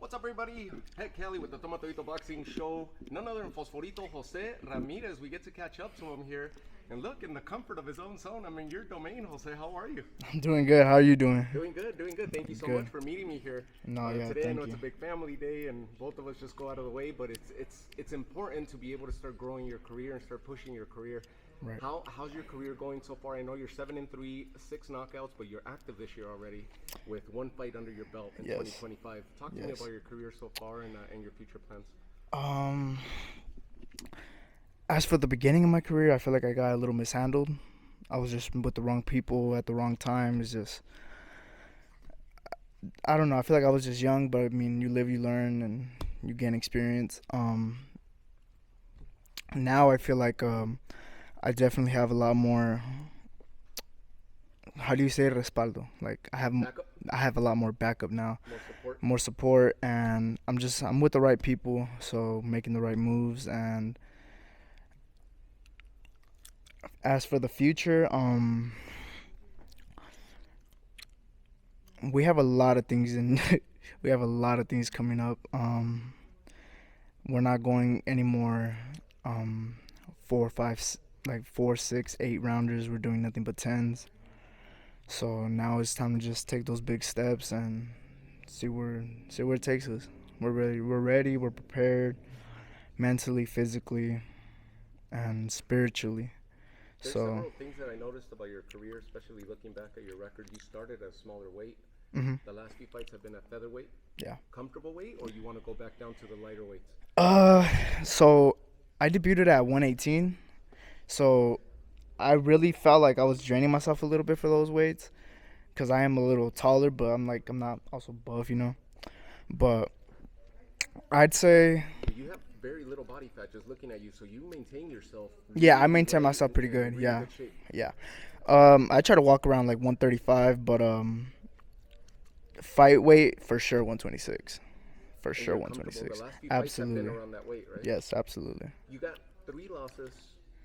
What's up, everybody? Heck Kelly with the Tomatorito Boxing Show. None other than Fosforito Jose Ramirez. We get to catch up to him here. And look, in the comfort of his own zone, I'm in your domain, Jose. How are you? I'm doing good. How are you doing? Doing good, doing good. Thank you so Good. much for meeting me here. No, yeah, Today I know thank it's a you. big family day, and both of us just go out of the way. But it's important to be able to start growing your career and start pushing your career. Right. How's your career going so far? I know you're 7-3, 6 knockouts, but you're active this year already with one fight under your belt in Yes. 2025. Talk to me Yes. about your career so far and your future plans. Um, as for the beginning of my career, I feel like I got a little mishandled. I was just with the wrong people at the wrong time. It's just, I don't know. I feel like I was just young, but I mean, you live, you learn, and you gain experience. Now I feel like I definitely have a lot more. How do you say respaldo? Like Backup, I have a lot more backup now, more support. more support, and I'm with the right people, so making the right moves. And as for the future, we have a lot of things in we have a lot of things coming up. We're not going anymore. 4 5 like 4 6 8 rounders. We're doing nothing but tens. So now it's time to just take those big steps and see where it takes us. We're ready. We're ready. We're prepared, mentally, physically, and spiritually. There's So, several things that I noticed about your career, especially looking back at your record. You started at a smaller weight. hmm The last few fights have been at featherweight. yeah. Comfortable weight, or you want to go back down to the lighter weights? Uh, so I debuted at 118. So I really felt like I was draining myself a little bit for those weights, because I am a little taller, but I'm not also buff, you know. But I'd say, But you have very little body fat just looking at you, so you maintain yourself yeah, I really maintain well. myself pretty In good. really Yeah, good shape. yeah. I try to walk around like 135, but fight weight for sure 126. For And sure you're comfortable. The 126. last few fights have been Absolutely. around that weight, right? Yes, absolutely. You got 3 losses,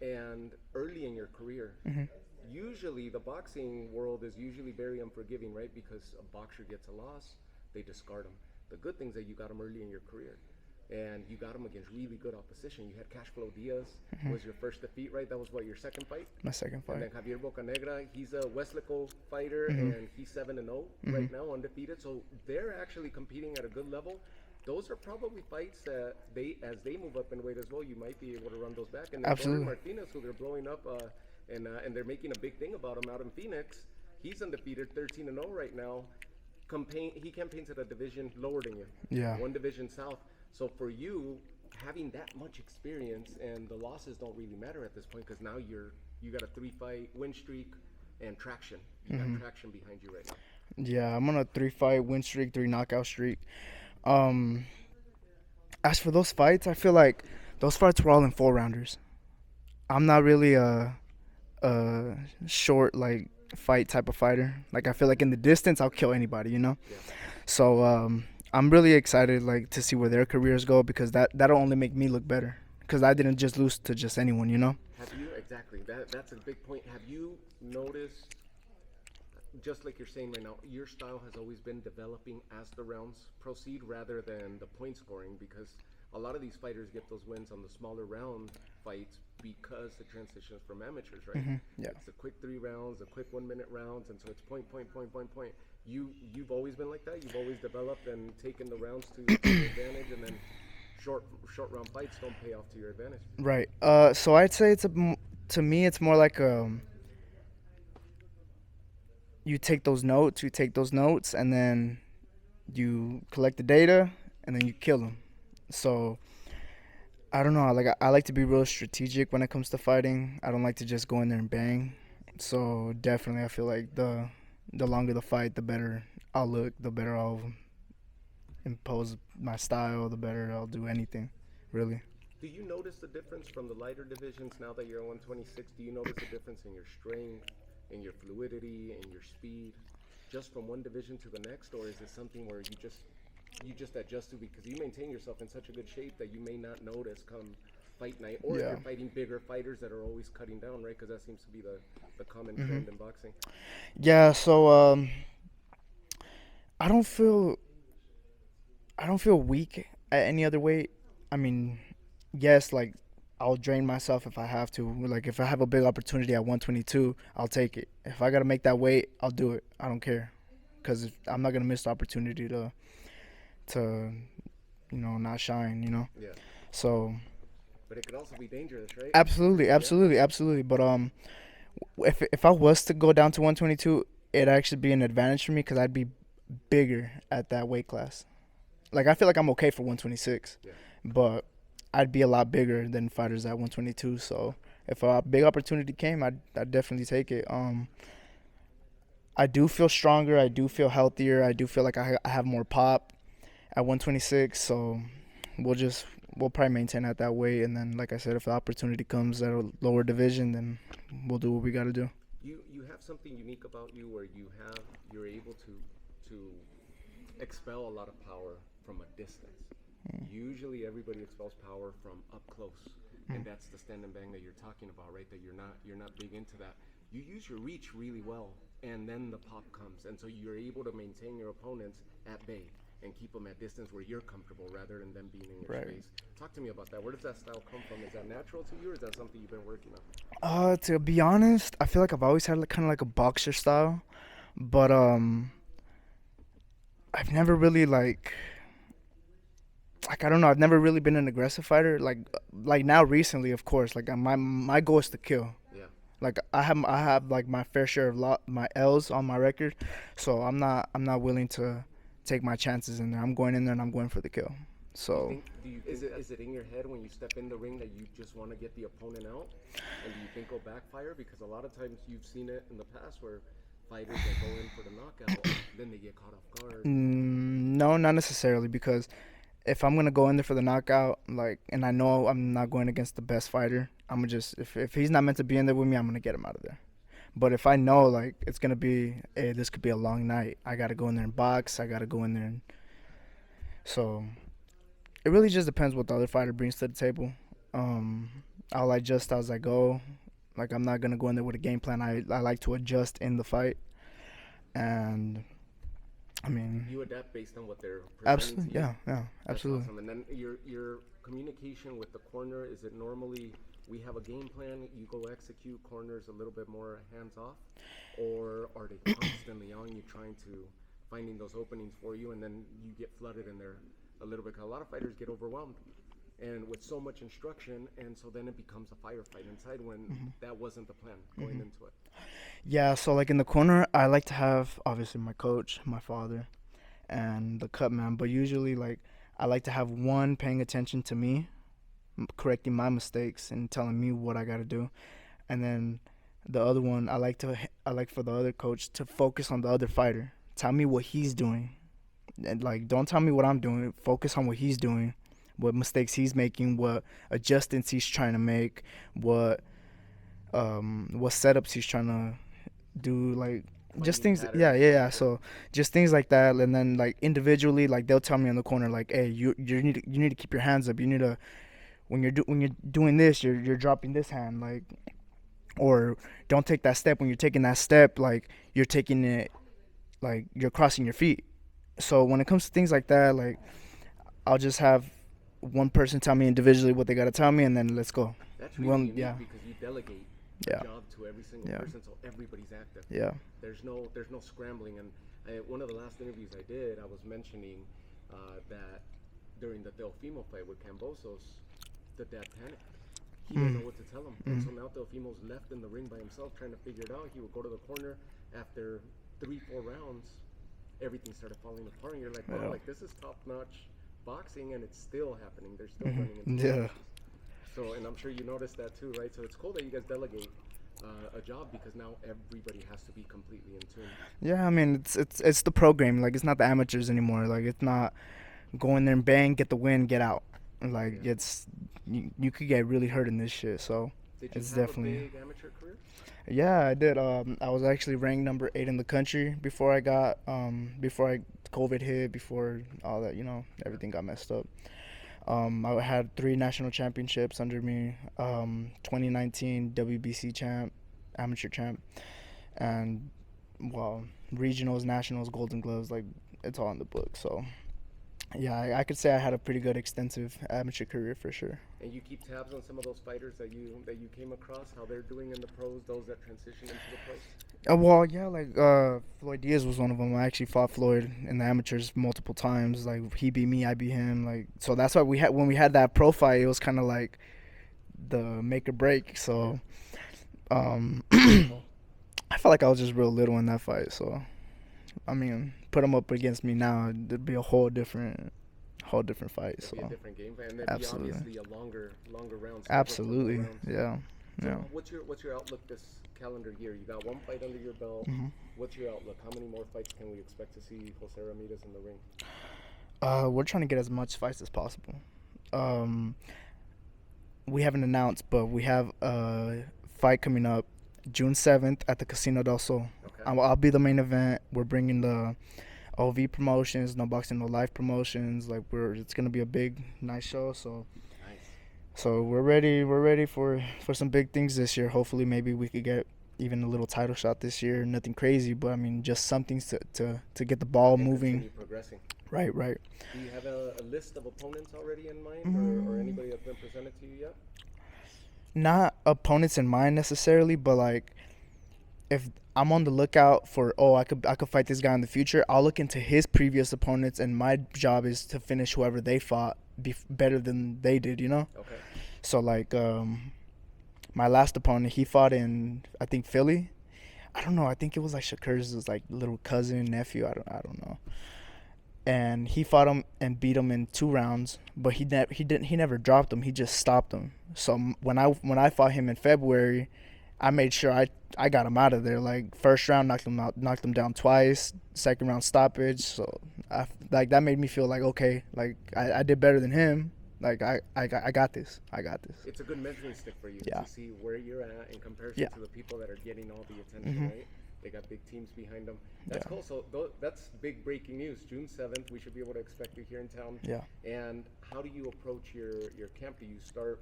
and early in your career, hmm usually the boxing world is usually very unforgiving, right? Because a boxer gets a loss, they discard him. The good things that you got him early in your career, and you got him against really good opposition. You had Cashflow Diaz was your first defeat, right? That was what, your second fight? My second And fight. then Javier Bocanegra, he's a Westlaco fighter, hmm and he's 7-0 right now, undefeated. So they're actually competing at a good level. Those are probably fights that as they move up in weight as well, you might be able to run those back. And then Dorian Absolutely. Martinez, who they're blowing up, and they're making a big thing about him out in Phoenix. He's undefeated, 13-0 right now. He campaigns at a division lower than you, Yeah. one division south. So for you, having that much experience, and the losses don't really matter at this point, because now you got a 3-fight win streak and traction. You got traction behind you right now. Yeah, I'm on a 3 fight win streak, 3 knockout streak. Um, as for those fights, I feel like those fights were all in 4 rounders. I'm not really a short like fight type of fighter. Like I feel like in the distance I'll kill anybody, you know. Yeah. So I'm really excited like to see where their careers go, because that'll only make me look better. Because I didn't just lose to just anyone, you know. Have you exactly that's a big point. Have you noticed, just like you're saying right now, your style has always been developing as the rounds proceed rather than the point scoring, because a lot of these fighters get those wins on the smaller round fights because the transitions from amateurs, right? Yeah. It's the quick 3 rounds, the quick 1 minute rounds, and so it's point, point, point, point, point. You've always been like that. You've always developed and taken the rounds to your advantage, and then short round fights don't pay off to your advantage. Right. So I'd say to me it's more like you take those notes, and then you collect the data, and then you kill them. So I don't know. Like I like to be real strategic when it comes to fighting. I don't like to just go in there and bang. So definitely, I feel like the longer the fight, the better I'll look, the better I'll impose my style, the better I'll do anything, really. Do you notice the difference from the lighter divisions now that you're 126? Do you notice a difference in your strength, in your fluidity, in your speed, just from one division to the next, or is it something where you just adjust to because you maintain yourself in such a good shape that you may not notice come fight night, or if Yeah. you're fighting bigger fighters that are always cutting down, right? Because that seems to be the common hmm trend in boxing. Yeah. So I don't feel I don't feel weak at any other weight. I mean, yes, like I'll drain myself if I have to. Like if I have a big opportunity at 122, I'll take it. If I gotta make that weight, I'll do it. I don't care, cause I'm not gonna miss the opportunity to not shine. Yeah. So But it could also be dangerous, right? absolutely, Yeah. absolutely, absolutely. But if I was to go down to 122, it'd actually be an advantage for me because I'd be bigger at that weight class. Like I feel like I'm okay for 126, Yeah. but I'd be a lot bigger than fighters at 122. So if a big opportunity came, I'd definitely take it. I do feel stronger. I do feel healthier. I do feel like I have more pop at 126. So we'll just we'll probably maintain at that weight, and then like I said, if the opportunity comes at a lower division, then we'll do what we got to do. You have something unique about you where you're able to expel a lot of power from a distance. Usually everybody expels power from up close. And that's the stand and bang that you're talking about, right? That you're not big into that. You use your reach really well, and then the pop comes, and so you're able to maintain your opponents at bay and keep them at distance where you're comfortable rather than them being in your Right. space. Talk to me about that. Where does that style come from? Is that natural to you, or is that something you've been working on? To be honest, I feel like I've always had like, kind of like a boxer style, but I've never really like I don't know. I've never really been an aggressive fighter. Like now recently, of course. Like my goal is to kill. Yeah. Like I have like my fair share of my L's on my record, so I'm not willing to take my chances in there. I'm going in there and I'm going for the kill. So Is it in your head when you step in the ring that you just want to get the opponent out, and do you think it'll backfire? Because a lot of times you've seen it in the past where fighters that go in for the knockout, then they get caught off guard. no, not necessarily because if I'm gonna go in there for the knockout, like, and I know I'm not going against the best fighter, I'm gonna just if he's not meant to be in there with me, I'm gonna get him out of there. But if I know like it's gonna be, hey, this could be a long night, I gotta go in there and box. I gotta go in there, and so it really just depends what the other fighter brings to the table. Um, I'll adjust as I go. Like I'm not gonna go in there with a game plan. I like to adjust in the fight, and I mean, You adapt based on what they're presenting absolutely, to you. yeah, That's absolutely. awesome. And then your communication with the corner, is it normally we have a game plan, you go execute, corners a little bit more hands off, or are they constantly on you trying to finding those openings for you, and then you get flooded in there a little bit? 'Cause a lot of fighters get overwhelmed and with so much instruction, and so then it becomes a firefight inside when that wasn't the plan going into it. Yeah, so like in the corner, I like to have obviously my coach, my father, and the cut man. But usually, like I like to have one paying attention to me, correcting my mistakes and telling me what I got to do, and then the other one, I like for the other coach to focus on the other fighter. Tell me what he's doing, and like don't tell me what I'm doing. Focus on what he's doing, what mistakes he's making, what adjustments he's trying to make, what setups he's trying to do, like just Finding things. Yeah, patterns yeah, going yeah. forward. So just things like that, and then like individually, like they'll tell me in the corner, like, hey, you need to keep your hands up. You need to when you're doing this, you're dropping this hand, like, or don't take that step. When you're taking that step, like you're taking it, like you're crossing your feet. So when it comes to things like that, like I'll just have one person tell me individually what they gotta tell me, and then let's go. That's really Well, unique yeah, because you delegate yeah, a job to every single yeah, person, so everybody's active. yeah. There's no scrambling. And one of the last interviews I did, I was mentioning that during the Delfimo fight with Cambosos, the dad panicked. He didn't know what to tell him. And so now Delfimo's left in the ring by himself trying to figure it out. He would go to the corner after 3-4 rounds. Everything started falling apart, and you're like, wow, Yeah. like this is top-notch boxing, and it's still happening. They're still running into Yeah. punches. So, and I'm sure you noticed that too, right? So it's cool that you guys delegate a job because now everybody has to be completely in tune. Yeah, I mean it's the program. Like it's not the amateurs anymore. Like it's not go in there and bang, get the win, get out. Like Yeah. it's you could get really hurt in this shit. So Did you it's have a definitely. big amateur career? Yeah, I did. I was actually ranked number 8 in the country before I got before I COVID hit, before all that, everything got messed up. I had 3 national championships under me. 2019 WBC champ, amateur champ, and well, regionals, nationals, Golden Gloves. Like it's all in the book. So Yeah, I could say I had a pretty good extensive amateur career for sure. And you keep tabs on some of those fighters that you came across, how they're doing in the pros, those that transition into the pros. Well, yeah, like Floyd Diaz was one of them. I actually fought Floyd in the amateurs multiple times. Like he beat me, I beat him. Like so that's why we had when we had that pro fight, it was kind of like the make or break. So I felt like I was just real little in that fight. So I mean, put him up against me now, it'd be a whole different fight. It'd So be a different game plan. And it'd be absolutely, obviously a longer round. absolutely, Rounds. yeah, So yeah. what's your outlook this calendar year? You got one fight under your belt. hmm What's your outlook? How many more fights can we expect to see Jose Ramirez in the ring? We're trying to get as much fights as possible. Um, we haven't announced, but we have a fight coming up June 7th at the Casino del Sol. Okay. I'll be the main event. We're bringing the OV promotions, No Boxing No Life promotions. Like it's gonna be a big, nice show. So Nice. we're ready. We're ready for some big things this year. Hopefully, maybe we could get even a little title shot this year. Nothing crazy, but I mean, just something to get the ball And moving. continue progressing. Right, right. Do you have a list of opponents already in mind, or anybody that's been presented to you yet? Not opponents in mind necessarily, but like if I'm on the lookout for I could fight this guy in the future, I'll look into his previous opponents, and my job is to finish whoever they fought better than they did, you know. Okay. So like my last opponent, he fought in I think Philly. I don't know. I think it was like Shakur's like little cousin, nephew. I don't know. And he fought him and beat him in 2 rounds, but he never dropped him. He just stopped him. So when I fought him in February, I made sure I got him out of there. Like first round knocked him down twice. Second round stoppage. So like that made me feel like okay, like I did better than him. Like I got this. I got this. It's a good measuring stick for you Yeah. to see where you're at in comparison Yeah. to the people that are getting all the attention, right? They got big teams behind them. That's Yeah. cool. So that's big breaking news. June 7th, we should be able to expect you here in town. Yeah. And how do you approach your camp? Do you start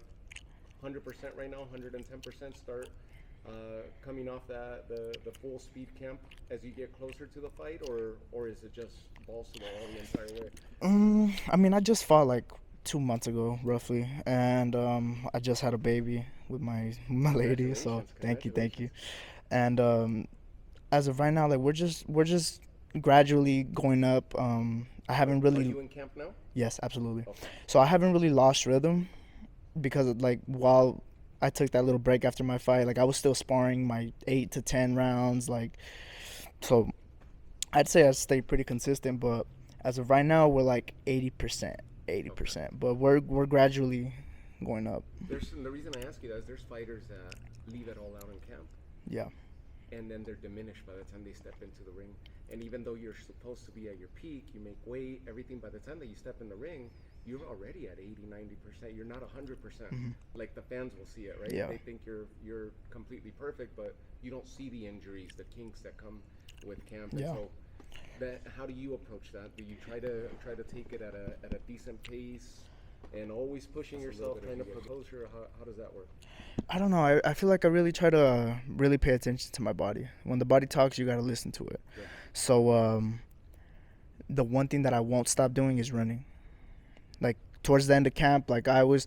100% right now, 110% start coming off the full speed camp as you get closer to the fight, or is it just balls to the wall the entire way? I mean, I just fought like 2 months ago, roughly, and I just had a baby with my lady. So thank you, and as of right now, like we're just gradually going up. I haven't Are really. you in camp now? Yes, absolutely. Okay. So I haven't really lost rhythm because like while I took that little break after my fight, like I was still sparring my 8 to 10 rounds, like so. I'd say I stayed pretty consistent, but as of right now, we're like 80%, 80%. But we're gradually going up. The reason I ask you that is there's fighters that leave it all out in camp, Yeah, and then they're diminished by the time they step into the ring. And even though you're supposed to be at your peak, you make weight, everything, by the time that you step in the ring, you're already at 80, 90%. You're not 100%. Like the fans will see it, right? Yeah. They think you're completely perfect, but you don't see the injuries, the kinks that come with camp. And Yeah. so how do you approach that? Do you try to take it at a decent pace and always pushing yourself, trying to propose, or how does that work? I don't know. I feel like I really try to really pay attention to my body. When the body talks, you gotta listen to it. Yeah. So the one thing that I won't stop doing is running. Like towards the end of camp, like I always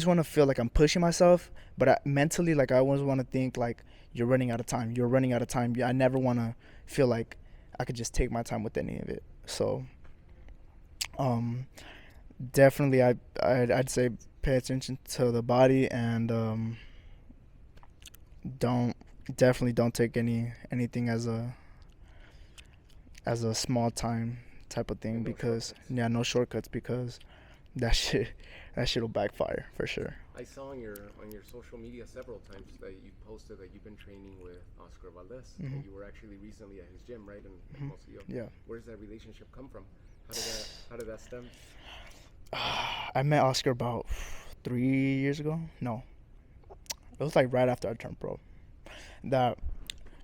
want to feel like I'm pushing myself, but mentally, like I always want to think like you're running out of time. You're running out of time. I never want to feel like I could just take my time with any of it. So definitely I'd say pay attention to the body and don't take anything as a small time type of thing, And no because shortcuts. no shortcuts, because that'll backfire for sure. I saw on your social media several times that you posted that you've been training with Oscar Valdez, and you were actually recently at his gym, right? In Hermosillo. Yeah. Where does that relationship come from? How did that stem? I met Oscar about 3 years ago. No, it was like right after I turned pro. That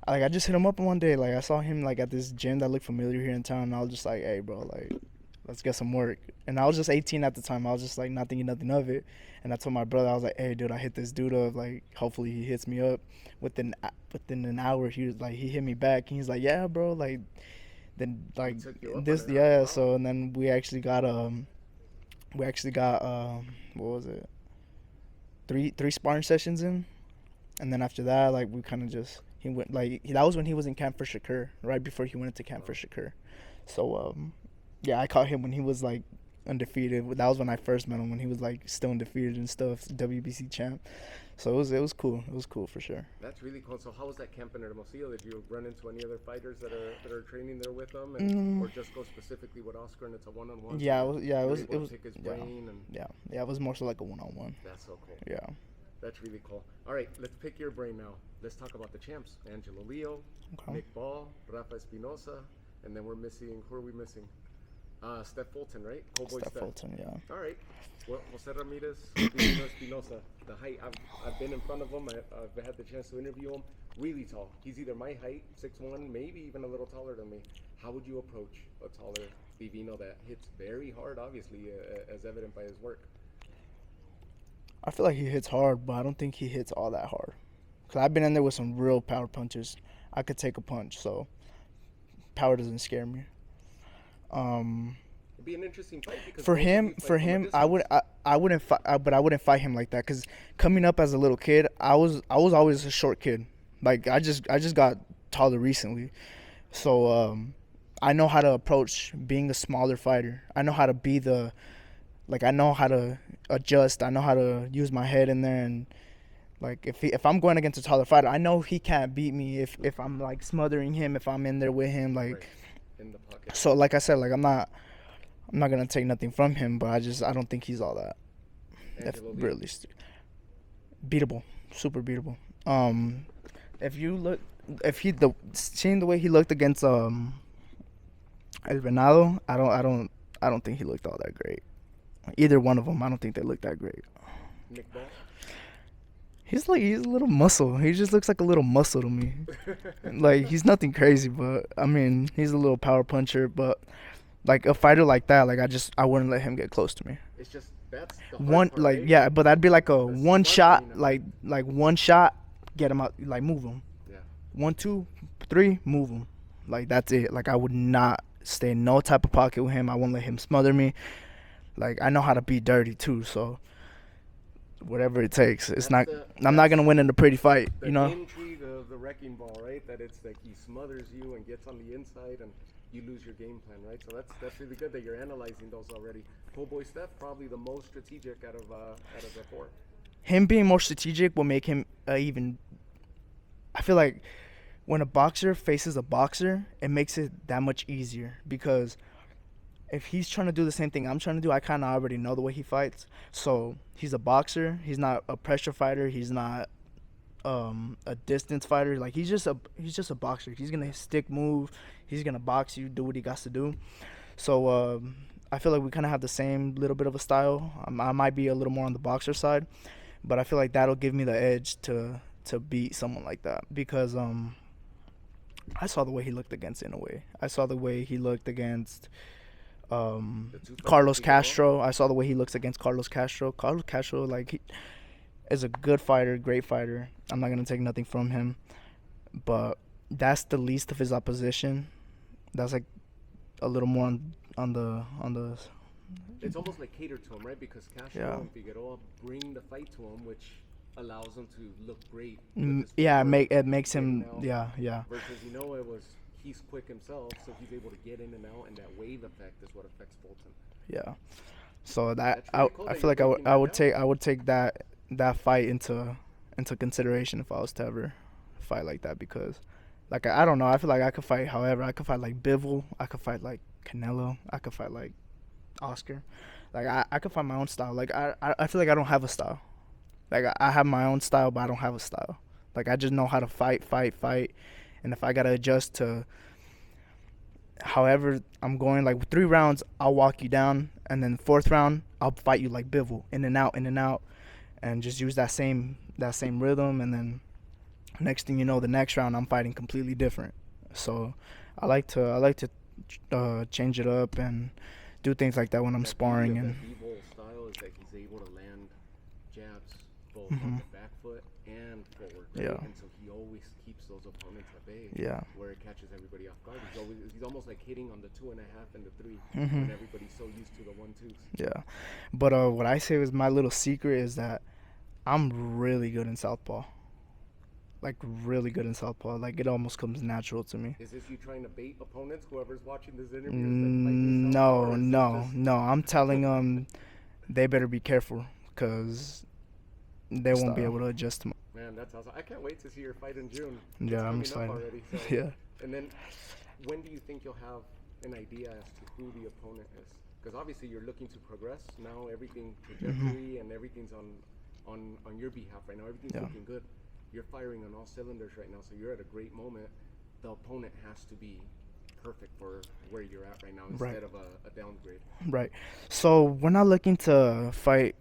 like I just hit him up one day. Like I saw him like at this gym that looked familiar here in town, and I was just like, "Hey, bro, like let's get some work." And I was just 18 at the time. I was just like not thinking nothing of it. And I told my brother, I was like, "Hey, dude, I hit this dude up. Like, hopefully he hits me up." Within an hour, he hit me back, and he's like, "Yeah, bro, like then like took you up this, on it, huh? yeah. Wow. So and then we actually got what was it? Three sparring sessions in, and then after that, like we kind of just he went like that was when he was in camp for Shakur, right before he went into camp for Shakur. So yeah, I caught him when he was like undefeated. That was when I first met him, when he was like still undefeated and stuff, WBC champ. So it was cool. It was cool for sure. That's really cool. So how was that camp in Hermosillo? Did you run into any other fighters that are training there with them, or just go specifically with Oscar and it's a one-on-one? Yeah, so it was pick his brain and yeah, it was more so like a one-on-one. that's so cool. Yeah. That's really cool. All right, let's pick your brain now. Let's talk about the champs: Angelo Leo, Okay. Nick Ball, Rafa Espinosa, and then we're missing. Who are we missing? Steph Fulton, right? Cowboy Steph Fulton, yeah. All right. Well, Jose Ramirez, Divino Espinosa. The height, I've been in front of him. I've had the chance to interview him. Really tall. He's either my height, 6'1", maybe even a little taller than me. How would you approach a taller Divino that hits very hard, obviously, as evident by his work? I feel like he hits hard, but I don't think he hits all that hard. Cause I've been in there with some real power punches. I could take a punch, so power doesn't scare me. It'd be an interesting fight because For both of you him, fight for from a him, distance. I wouldn't fight, but I wouldn't fight him like that. Cause coming up as a little kid, I was always a short kid. Like I just got taller recently, so I know how to approach being a smaller fighter. I know how to be I know how to adjust. I know how to use my head in there, and like if I'm going against a taller fighter, I know he can't beat me if I'm like smothering him, if I'm in there with him, like. Right. In the pocket. So like I said, like I'm not gonna take nothing from him, but I don't think he's all that. Angelo Lee. Really beatable, super beatable. If you look, seeing the way he looked against El Venado, I don't think he looked all that great. Either one of them, I don't think they looked that great. Nick Ball. He's a little muscle. He just looks like a little muscle to me. Like he's nothing crazy, but I mean he's a little power puncher. But like a fighter like that, like I wouldn't let him get close to me. It's just that's the hard One part, like right? yeah, but that'd be like a The one sparring shot, of like one shot, get him out, like move him. Yeah. 1, 2, 3, move him. Like that's it. Like I would not stay in no type of pocket with him. I won't let him smother me. Like I know how to be dirty too, so whatever it takes. It's That's not. I'm not gonna win in a pretty fight, The you know. intrigue of the wrecking ball, right? That it's like he smothers you and gets on the inside, and you lose your game plan, right? So that's really good that you're analyzing those already. Cowboy Steph, probably the most strategic out of the four. Him being more strategic will make him even. I feel like when a boxer faces a boxer, it makes it that much easier because if he's trying to do the same thing I'm trying to do, I kind of already know the way he fights. So he's a boxer. He's not a pressure fighter. He's not a distance fighter. Like he's just a boxer. He's gonna stick move. He's gonna box you, do what he got to do. So I feel like we kind of have the same little bit of a style. I might be a little more on the boxer side, but I feel like that'll give me the edge to beat someone like that because I saw the way he looked against Inoue. I saw the way he looked against Carlos Castro. I saw the way he looks against Carlos Castro. Carlos Castro, like, he is a good fighter, great fighter. I'm not gonna take nothing from him, but that's the least of his opposition. That's like a little more on the. It's almost like catered to him, right? Because Castro Yeah. and Figueroa bring the fight to him, which allows him to look great. Yeah, it makes him. Yeah. Versus he's quick himself, so he's able to get in and out, and that wave effect is what affects Fulton. Yeah. So that That's really cool I that feel like you're I would breaking that take that fight into consideration if I was to ever fight like that because like I don't know, I feel like I could fight however. I could fight like Bivol, I could fight like Canelo, I could fight like Oscar. Like I could find my own style. Like I feel like I don't have a style. Like I have my own style, but I don't have a style. Like I just know how to fight, and if I gotta adjust to however I'm going, like 3 rounds, I'll walk you down, and then 4th round, I'll fight you like Bivol, in and out, and just use that same rhythm, and then next thing you know, the next round I'm fighting completely different. So I like to change it up and do things like that when I'm sparring. And That Bivol style is that he's able to land jabs both Mm-hmm. on the back foot and forward. Right? Yeah. And so he always keeps those opponents at bay. Yeah. Where it catches everybody off guard. He's almost like hitting on the 2.5 and the 3 Mm-hmm. when everybody's so used to the 1-2s. Yeah. But what I say is my little secret is that I'm really good in southpaw. Like really good in southpaw. Like it almost comes natural to me. Is this you trying to bait opponents? Whoever's watching this interview is like fighting southpaw, or is it No, just... no. I'm telling them they better be careful because they won't be Style. Uh, able to adjust to Man, that's awesome. I can't wait to see your fight in June. Yeah, It's I'm coming up excited. already. So. Yeah. And then, when do you think you'll have an idea as to who the opponent is? Because obviously you're looking to progress now. Everything trajectory and everything's on your behalf right now. Everything's Yeah. looking good. You're firing on all cylinders right now. So you're at a great moment. The opponent has to be perfect for where you're at right now Right. instead of a downgrade. Right. So we're not looking to fight.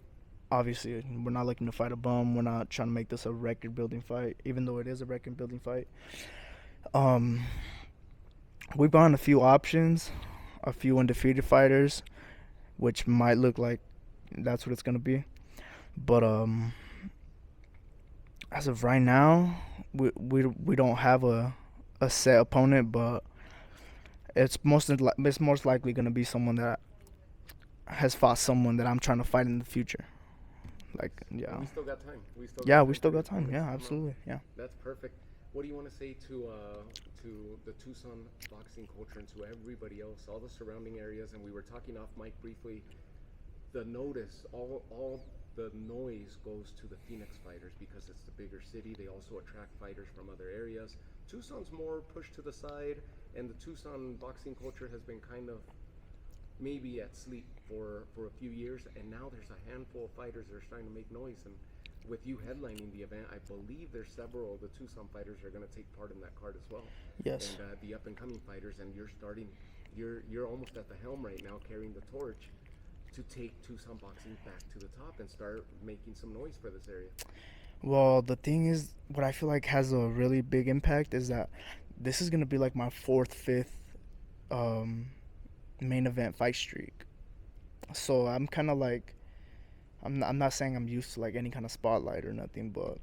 Obviously, we're not looking to fight a bum. We're not trying to make this a record-building fight, even though it is a record-building fight. We brought in a few options, a few undefeated fighters, which might look like that's what it's gonna be. But as of right now, we don't have a set opponent, but it's most likely gonna be someone that has fought someone that I'm trying to fight in the future. Like, yeah. And we still got time. We still got time. Yeah, absolutely. Yeah. That's perfect. What do you want to say to the Tucson boxing culture and to everybody else, all the surrounding areas? And we were talking off mic briefly. The notice, all the noise goes to the Phoenix fighters because it's the bigger city. They also attract fighters from other areas. Tucson's more pushed to the side, and the Tucson boxing culture has been kind of maybe at sleep for a few years, and now there's a handful of fighters that are starting to make noise. And with you headlining the event, I believe there's several of the Tucson fighters are going to take part in that card as well. Yes. And the up and coming fighters, and you're almost at the helm right now, carrying the torch to take Tucson boxing back to the top and start making some noise for this area. Well, the thing is, what I feel like has a really big impact is that this is gonna be like my fourth, fifth main event fight streak. So I'm kind of like, I'm not saying I'm used to like any kind of spotlight or nothing, but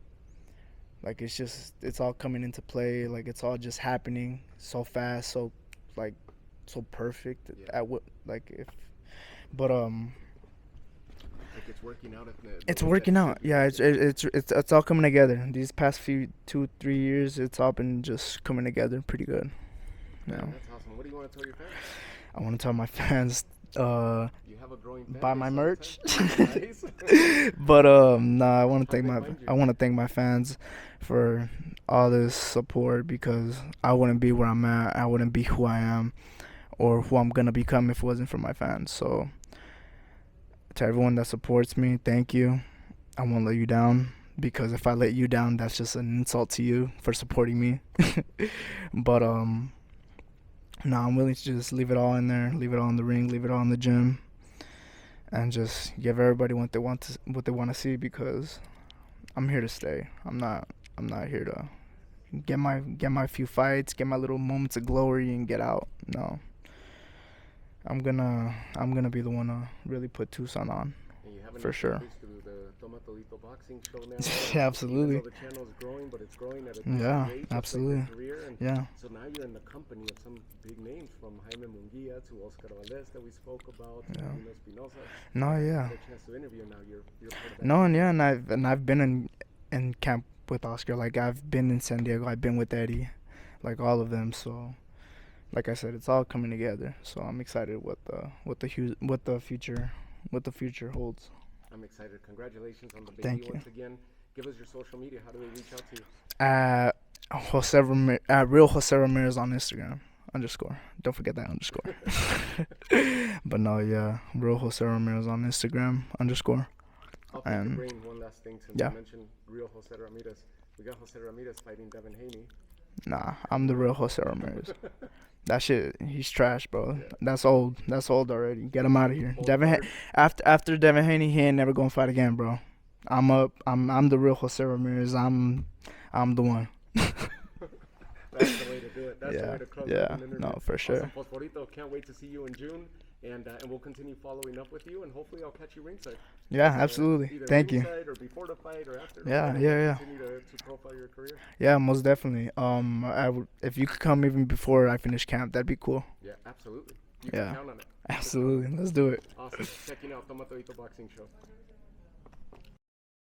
like it's all coming into play. Like it's all just happening so fast, so like so perfect at what like if, but Like it's working out. it's working out. Yeah, it's all coming together. These past few 2-3 years, it's all been just coming together pretty good. Yeah, Yeah. that's awesome. What do you want to tell your fans? I want to tell my fans, You have a growing fan buy base my on the merch. side. Nice. But I want to How thank they find you? I want to thank my fans for all this support because I wouldn't be where I'm at. I wouldn't be who I am or who I'm gonna become if it wasn't for my fans. So to everyone that supports me, thank you. I won't let you down because if I let you down, that's just an insult to you for supporting me. But no, I'm willing to just leave it all in there, leave it all in the ring, leave it all in the gym, and just give everybody what they want to see because I'm here to stay. I'm not here to get my few fights, get my little moments of glory and get out. No. I'm gonna be the one to really put Tucson on. And you have For sure. through the Toma Todito boxing show now. Yeah, absolutely. Even though the channel is growing, but it's growing at a Yeah, decent rate, just absolutely. like your career. And Yeah. so now you're in the company of some big names, from Jaime Munguia to Oscar Valdez that we spoke about, to Yeah. Dino Espinosa. No, yeah. Had a chance to interview now. You're part of that. No, and yeah, and I've been in camp with Oscar. Like I've been in San Diego. I've been with Eddie, like all of them. So, like I said, it's all coming together. So I'm excited what the future holds. I'm excited. Congratulations on the baby Thank you. once again. Give us your social media. How do we reach out to you? At real Jose Ramirez on Instagram _ Don't forget that underscore. But no, yeah, real Jose Ramirez on Instagram _ I'll pick your And- brain one last thing since yeah. you mentioned real Jose Ramirez. We got Jose Ramirez fighting Devin Haney. Nah, I'm the real Jose Ramirez. That shit, he's trash, bro. Yeah. That's old. That's old already. Get him out of here. Old Devin, card. after Devin Haney, he ain't never gonna fight again, bro. I'm up. I'm the real Jose Ramirez. I'm the one. That's the way to do it. That's the Yeah, way to close yeah, out an interview. no, for sure. Awesome, Fosforito. Can't wait to see you in June. And we'll continue following up with you, and hopefully I'll catch you ringside. Yeah, absolutely. Either Thank you. ringside or before the fight or after. Yeah, fight, yeah. Continue to profile your career. Yeah, most definitely. If you could come even before I finish camp, that'd be cool. Yeah, absolutely. You Yeah. can count on it. Absolutely. Let's do it. Awesome. Checking out Tomatodito Boxing Show.